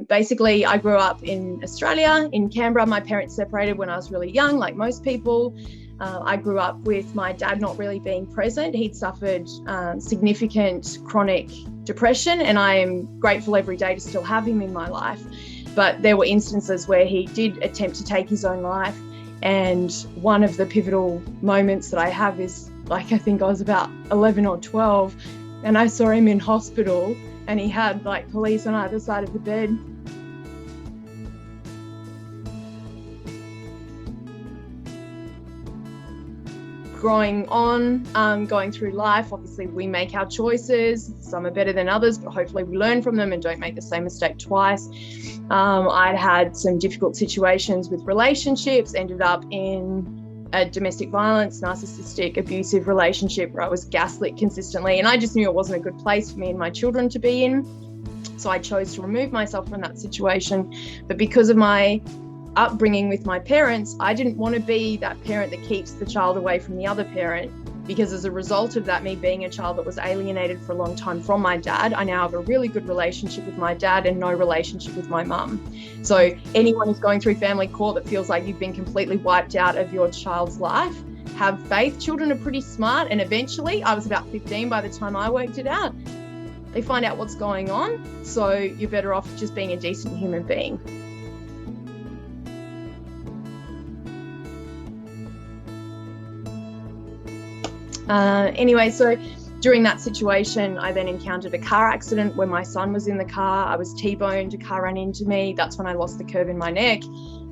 Basically, I grew up in Australia, in Canberra. My parents separated when I was really young, like most people. I grew up with my dad not really being present. He'd suffered significant chronic depression, and I am grateful every day to still have him in my life. But there were instances where he did attempt to take his own life. And one of the pivotal moments that I have is, like, I think I was about 11 or 12, and I saw him in hospital, and he had like police on either side of the bed. Growing on, going through life, obviously we make our choices. Some are better than others, but hopefully we learn from them and don't make the same mistake twice. I'd had some difficult situations with relationships, ended up in a domestic violence, narcissistic, abusive relationship where I was gaslit consistently, and I just knew it wasn't a good place for me and my children to be in. So I chose to remove myself from that situation. But because of my upbringing with my parents, I didn't want to be that parent that keeps the child away from the other parent, because as a result of that, me being a child that was alienated for a long time from my dad, I now have a really good relationship with my dad and no relationship with my mum. So anyone who's going through family court that feels like you've been completely wiped out of your child's life, have faith. Children are pretty smart, and eventually, I was about 15 by the time I worked it out, they find out what's going on. So you're better off just being a decent human being. Anyway, so during that situation, I then encountered a car accident where my son was in the car. I was T-boned, a car ran into me. That's when I lost the curve in my neck,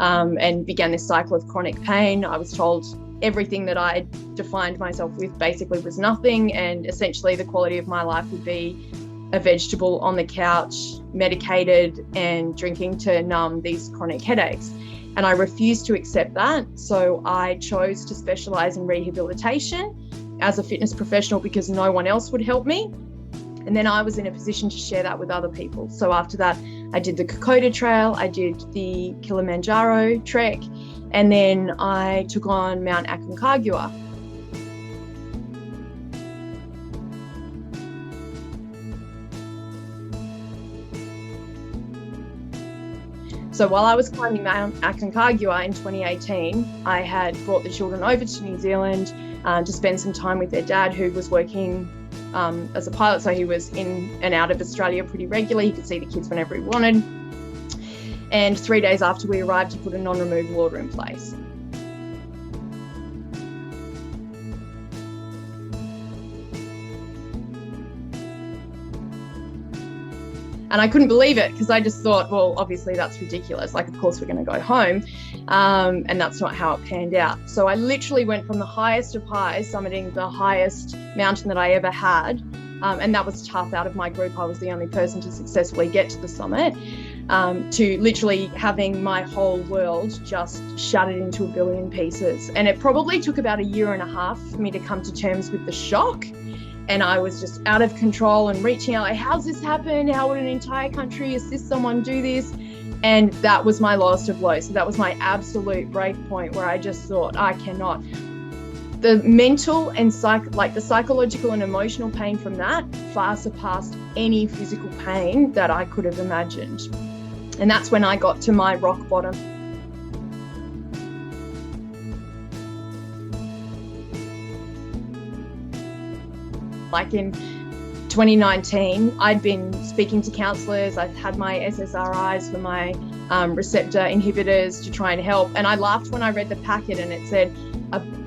and began this cycle of chronic pain. I was told everything that I defined myself with basically was nothing, and essentially the quality of my life would be a vegetable on the couch, medicated, and drinking to numb these chronic headaches. And I refused to accept that. So I chose to specialize in rehabilitation as a fitness professional because no one else would help me. And then I was in a position to share that with other people. So after that, I did the Kokoda Trail, I did the Kilimanjaro trek, and then I took on Mount Aconcagua. So while I was climbing Mount Aconcagua in 2018, I had brought the children over to New Zealand to spend some time with their dad, who was working as a pilot. So he was in and out of Australia pretty regularly. He could see the kids whenever he wanted. And 3 days after we arrived, he put a non-removal order in place. And I couldn't believe it, because I just thought, well, obviously that's ridiculous. Like, of course we're going to go home. And that's not how it panned out. So I literally went from the highest of highs, summiting the highest mountain that I ever had. And that was tough. Out of my group, I was the only person to successfully get to the summit, to literally having my whole world just shattered into a billion pieces. And it probably took about 1.5 years for me to come to terms with the shock. And I was just out of control and reaching out like, how's this happened? How would an entire country assist someone do this? And that was my lowest of lows. So that was my absolute break point, where I just thought, I cannot. The mental and the psychological and emotional pain from that far surpassed any physical pain that I could have imagined. And that's when I got to my rock bottom. Like in 2019, I'd been speaking to counsellors. I'd had my SSRIs for my receptor inhibitors to try and help. And I laughed when I read the packet and it said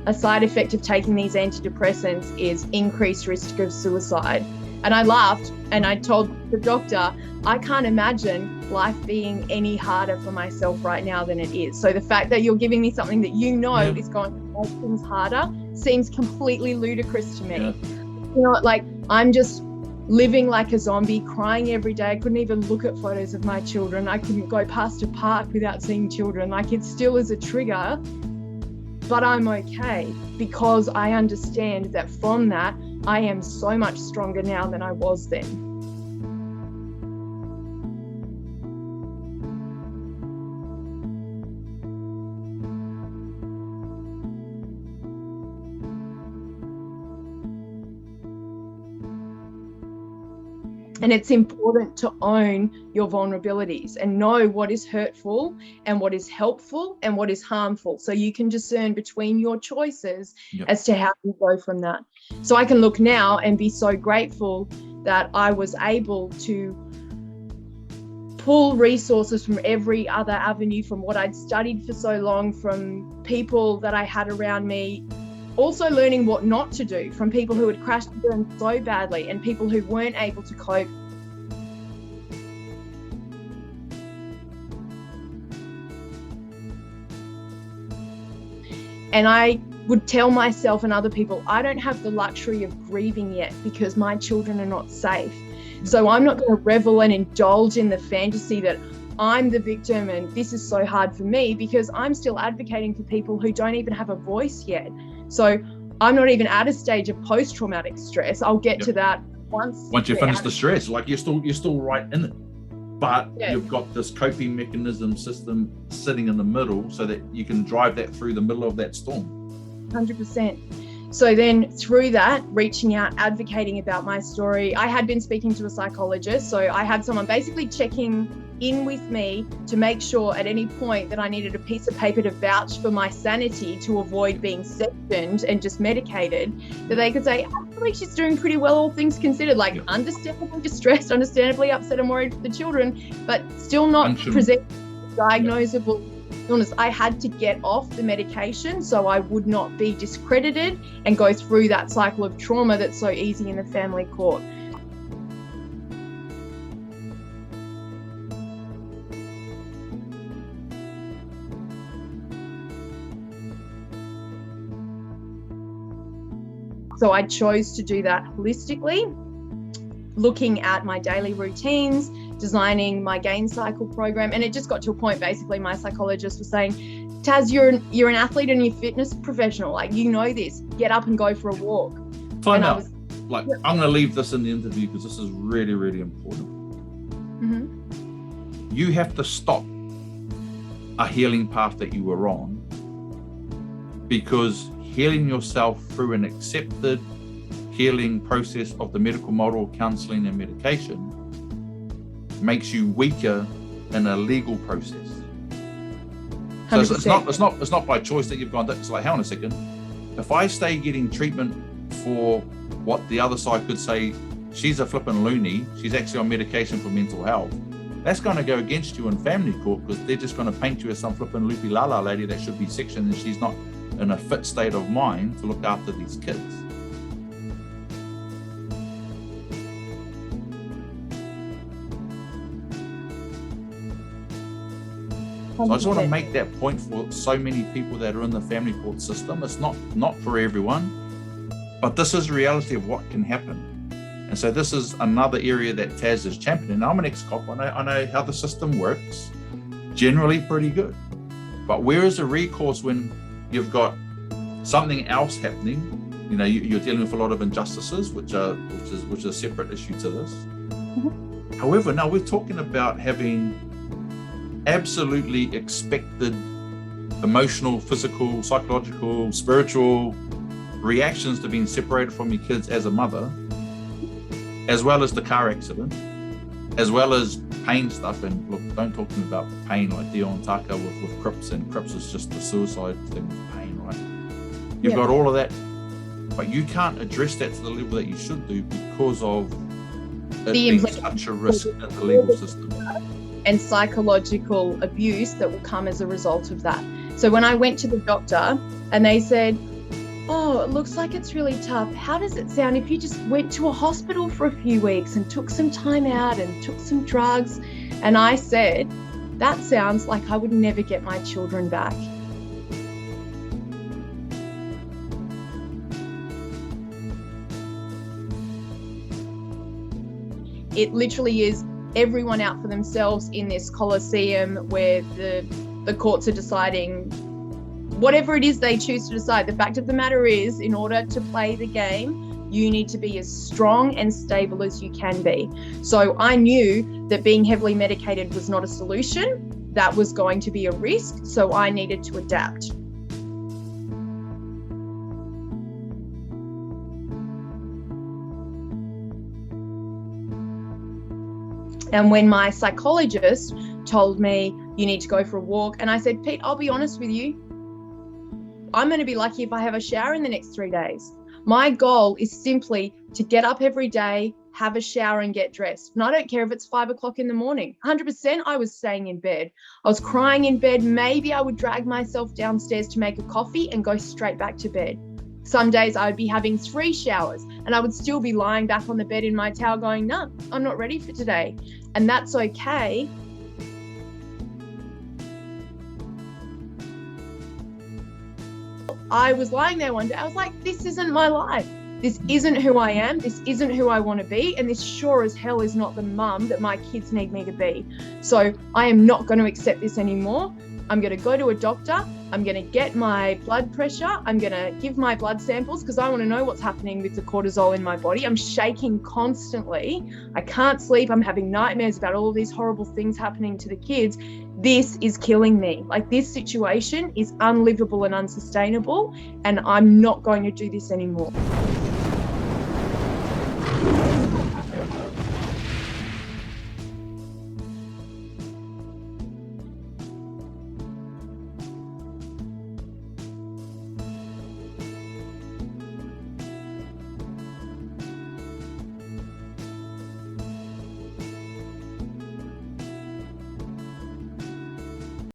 a side effect of taking these antidepressants is increased risk of suicide. And I laughed and I told the doctor, I can't imagine life being any harder for myself right now than it is. So the fact that you're giving me something that you know is going to make things harder seems completely ludicrous to me. Yeah. You know, like, I'm just living like a zombie, crying every day. I couldn't even look at photos of my children. I couldn't go past a park without seeing children. Like, it still is a trigger, but I'm okay, because I understand that from that, I am so much stronger now than I was then. And it's important to own your vulnerabilities and know what is hurtful and what is helpful and what is harmful. So you can discern between your choices as to how you go from that. So I can look now and be so grateful that I was able to pull resources from every other avenue, from what I'd studied for so long, from people that I had around me, also learning what not to do from people who had crashed and burned so badly and people who weren't able to cope. And I would tell myself and other people, I don't have the luxury of grieving yet because my children are not safe. So I'm not going to revel and indulge in the fantasy that I'm the victim and this is so hard for me, because I'm still advocating for people who don't even have a voice yet. So I'm not even at a stage of post-traumatic stress. I'll get to that once you finish the stress. Like you're still right in it, but you've got this coping mechanism system sitting in the middle so that you can drive that through the middle of that storm. 100%. So then through that, reaching out, advocating about my story, I had been speaking to a psychologist. So I had someone basically checking in with me to make sure at any point that I needed a piece of paper to vouch for my sanity to avoid being sectioned and just medicated, that they could say, actually, she's doing pretty well, all things considered, like understandably distressed, understandably upset and worried for the children, but still not presenting diagnosable illness. I had to get off the medication so I would not be discredited and go through that cycle of trauma that's so easy in the family court. So I chose to do that holistically, looking at my daily routines, designing my gain cycle program. And it just got to a point, basically, my psychologist was saying, Taz, you're an athlete and you're a fitness professional. Like, you know this, get up and go for a walk. I'm going to leave this in the interview because this is really, really important. Mm-hmm. You have to stop a healing path that you were on, because healing yourself through an accepted healing process of the medical model, counseling and medication makes you weaker in a legal process. So it's not by choice that you've gone. It's like, hang on a second. If I stay getting treatment for what the other side could say, she's a flippin' loony, she's actually on medication for mental health, that's going to go against you in family court, because they're just going to paint you as some flippin' loopy lala lady that should be sectioned, and she's not in a fit state of mind to look after these kids. So I just want to make that point for so many people that are in the family court system. It's not for everyone, but this is the reality of what can happen. And so this is another area that Taz is championing. I'm an ex-cop. I know how the system works, generally pretty good. But where is the recourse when you've got something else happening? You know, you're dealing with a lot of injustices, which is a separate issue to this. Mm-hmm. However, now we're talking about having absolutely expected emotional, physical, psychological, spiritual reactions to being separated from your kids as a mother, as well as the car accident, as well as pain stuff. And look, don't talk to me about pain like Dion Jensen with Crips, and Crips is just the suicide thing with pain, right? You've got all of that, but you can't address that to the level that you should do because of it being such a risk in the legal system. And psychological abuse that will come as a result of that. So when I went to the doctor and they said, oh, it looks like it's really tough. How does it sound if you just went to a hospital for a few weeks and took some time out and took some drugs? And I said, that sounds like I would never get my children back. It literally is everyone out for themselves in this coliseum where the courts are deciding whatever it is they choose to decide. The fact of the matter is, in order to play the game, you need to be as strong and stable as you can be. So I knew that being heavily medicated was not a solution. That was going to be a risk. So I needed to adapt. And when my psychologist told me you need to go for a walk, and I said, Pete, I'll be honest with you, I'm going to be lucky if I have a shower in the next 3 days. My goal is simply to get up every day, have a shower and get dressed. And I don't care if it's 5 o'clock in the morning. 100% I was staying in bed. I was crying in bed. Maybe I would drag myself downstairs to make a coffee and go straight back to bed. Some days I would be having 3 showers and I would still be lying back on the bed in my towel going, no, I'm not ready for today. And that's okay. I was lying there one day. I was like, this isn't my life. This isn't who I am. This isn't who I want to be. And this sure as hell is not the mum that my kids need me to be. So I am not going to accept this anymore. I'm going to go to a doctor. I'm going to get my blood pressure. I'm going to give my blood samples because I want to know what's happening with the cortisol in my body. I'm shaking constantly. I can't sleep. I'm having nightmares about all of these horrible things happening to the kids. This is killing me. Like, this situation is unlivable and unsustainable, and I'm not going to do this anymore.